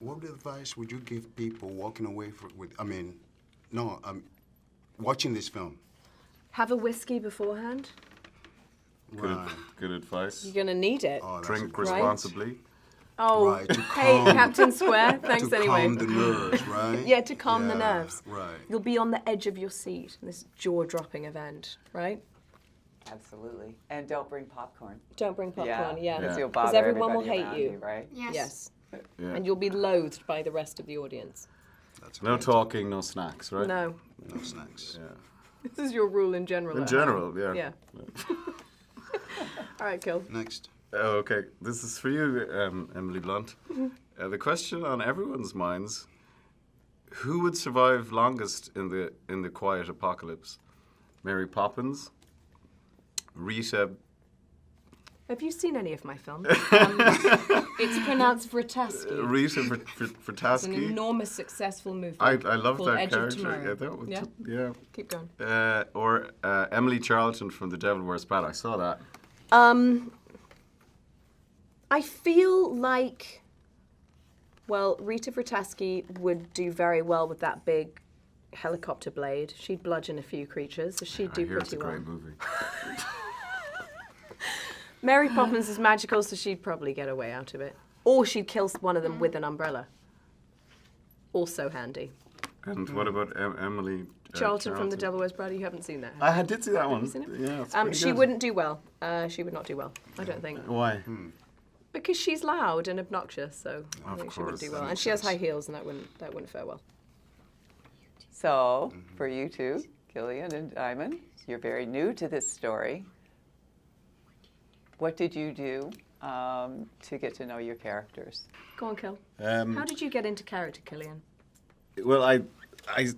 What advice would you give people walking away watching this film? Have a whiskey beforehand. Right. Good advice. You're gonna need it. Oh, that's Drink a- responsibly. Oh, Right, to hey, calm- Captain Square. Thanks to anyway. calm the nerves, right? Yeah, to calm the Yeah, nerves. Right. You'll be on the edge of your seat in this jaw-dropping event, right? Absolutely. And don't bring popcorn. Don't bring popcorn. Yeah. Because you'll Because bother everyone will everybody hate around you. right? Yes. Yeah. And you'll be loathed by the rest of the audience. That's No right. talking, no snacks, right? No. No snacks. Yeah. This is your rule in general. In at home. general, yeah. Yeah. All right, Kill. Next. Oh, okay. This is for you, E밀리블런트. The question on everyone's minds: who would survive longest in the quiet apocalypse? Mary Poppins, Rita. Have you seen any of my films? It's pronounced Vrataski. Rita It's an Vrataski. enormous, successful movie. I love called that Edge of character. Tomorrow. Yeah, that was Yeah? yeah. Keep going. Or Emily Charlton from The Devil Wears Prada. I saw that. I feel like, well, Rita Vrataski would do very well with that big helicopter blade. She'd bludgeon a few creatures, so she'd I do hear it's pretty a well. great movie. Mary Poppins is magical, so she'd probably get away out of it. Or she'd kill one of them with an umbrella. Also handy. And what about Emily Charlton from The Devil Wears Prada, you haven't seen that, have you? I did see that one. seen it? Yeah, it's pretty She good. wouldn't do well. She would not do well, I don't think. Why? Because she's loud and obnoxious, so I Of think she wouldn't course, do well. that And she has high heels, and that wouldn't fare well. So, for you two, 킬리언 and Diamond, you're very new to this story. What did you do to get to know your characters? Go on, Kill. How did you get into character, 킬리언? Well, I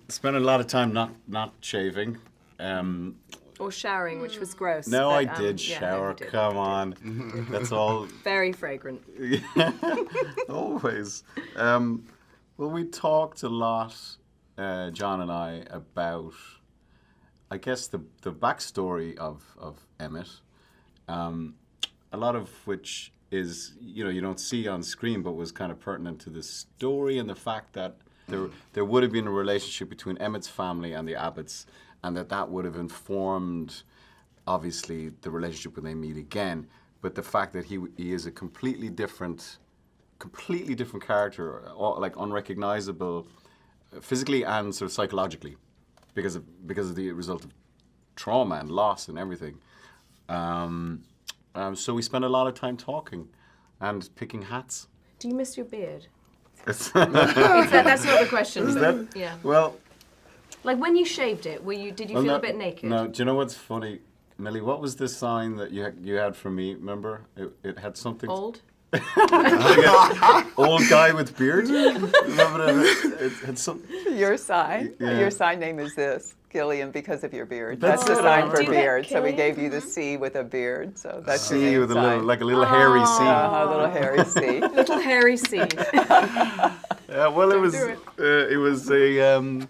spent a lot of time not shaving. Or showering, which was gross. No, but, I yeah, did no, shower. you did. Come on, that's all. Very fragrant. Always. Well, we talked a lot, John and I, about, I guess, the backstory of Emmett. A lot of which is, you don't see on screen, but was kind of pertinent to the story and the fact that there would have been a relationship between Emmett's family and the Abbotts, and that would have informed, obviously, the relationship when they meet again. But the fact that he is a completely different character, like unrecognizable, physically and sort of psychologically, because of the result of trauma and loss and everything. So we spent a lot of time talking and picking hats. Do you miss your beard? That's That's not the question. Is but- that? Yeah. Well, Like when you shaved it, did you feel a bit naked? No, do you know what's funny, Millie? What was the sign that you had for me? Remember, it had something. Old? Old guy with beard. Remember it had some. Your sign? Yeah. Your sign name is this, 킬리언, because of your beard. That's That's the it. sign for Do that, beard. So we 킬lian. gave you the C with a beard. So that's your C name with a sign. little, a little hairy C. A little hairy C. Little hairy seed. Yeah, well, it was. do It was a.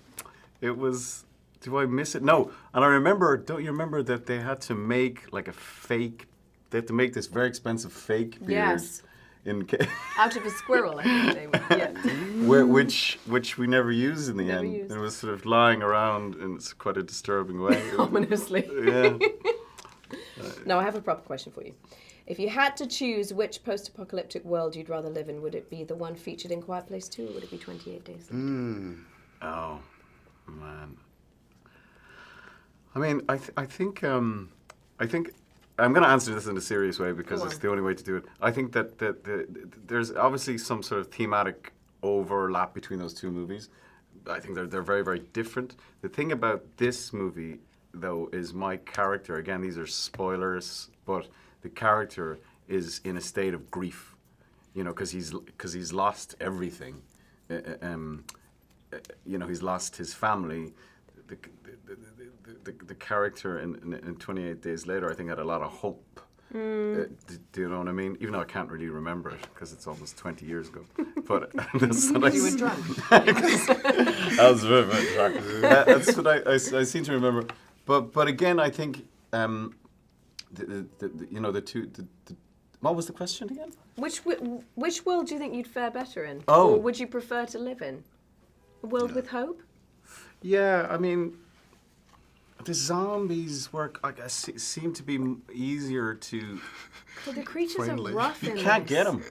It was. Do I miss it? No. And I remember. Don't you remember that they had to make like a fake? They had to make this very expensive fake beard. Yes. Out of a squirrel, I think they were. Yeah. which we never used in the Never end. used. It was sort of lying around in quite a disturbing way. Ominously. Yeah. No, I have a proper question for you. If you had to choose which post-apocalyptic world you'd rather live in, would it be the one featured in Quiet Place 2 or would it be 28 Days Later? Oh, man. I mean, I think I'm going to answer this in a serious way because Go it's on. the only way to do it. I think that there's obviously some sort of thematic overlap between those two movies. I think they're very, very different. The thing about this movie, though, is my character. Again, these are spoilers, but the character is in a state of grief, because he's lost everything. He's lost his family. The character in 28 Days Later, I think, had a lot of hope. Do you know what I mean? Even though I can't really remember it because it's almost 20 years ago. But that's what You were drunk. I was very, very drunk. That's what I seem to remember. But again, I think the What was the question again? Which world do you think you'd fare better in? Oh. Or would you prefer to live in? A world with hope? Yeah, I mean, the zombies work. I guess seem to be easier to. Well, the creatures Friendly. are rough in You can't this. get them.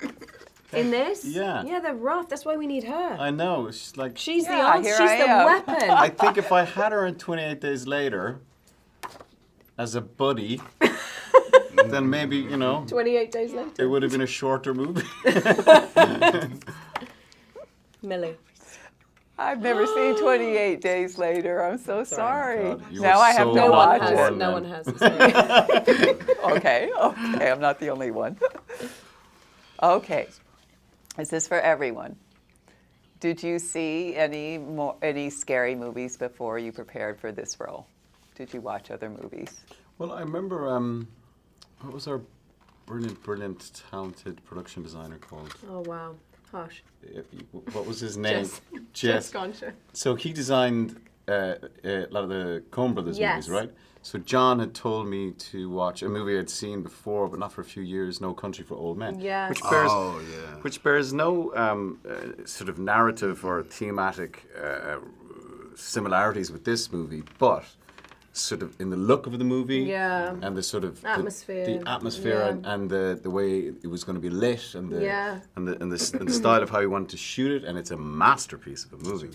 In this? Yeah. Yeah, they're rough. That's why we need her. I know. It's like. She's the Yeah, answer. here She's I the am. weapon. I think if I had her in 28 Days Later as a buddy, then maybe, you know, 28 days later. it would have been a shorter movie. Millie. I've never seen 28 Days Later. I'm so sorry. God, you Now are I have so to No one watch has. born it. No then. one has. Sorry. Okay, I'm not the only one. Okay, is this for everyone? Did you see any scary movies before you prepared for this role? Did you watch other movies? Well, I remember, what was our brilliant, talented production designer called? Oh, wow. Harsh. What was his name? Jess Concha. So he designed a lot of the Coen Brothers Yes. movies, right? So John had told me to watch a movie I'd seen before, but not for a few years, No Country for Old Men. Yeah. Which bears no sort of narrative or thematic similarities with this movie, but sort of in the look of the movie, Yeah. and the sort of Atmosphere. the atmosphere, Yeah. and the way it was going to be lit, and the Yeah. and the style of how he wanted to shoot it, and it's a masterpiece of a movie.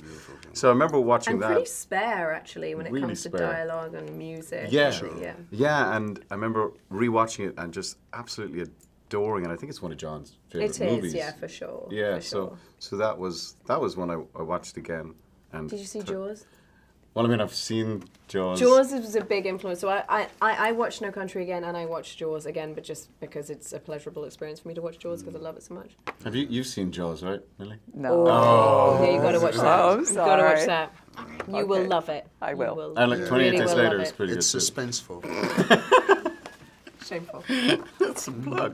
So I remember watching And that. pretty spare, actually, when it Really comes to spare. dialogue and music. Yeah, Yeah. yeah, and I remember rewatching it and just absolutely adoring it. I think it's one of John's favorite It is, movies. yeah, for sure. Yeah, for sure. so that was one I watched again. And Did you see Jaws? Well, I mean, I've seen Jaws. Jaws was a big influence. So I watched No Country again, and I watched Jaws again, but just because it's a pleasurable experience for me to watch Jaws because I love it so much. Have you've seen Jaws, right, Millie? No. Oh, yeah, you got to watch that. Oh, You've got to watch sorry. that. You will Okay. love it. I You will. And like 28 really Days will Later love is it. pretty It's good too. suspenseful. Shameful. That's a plug.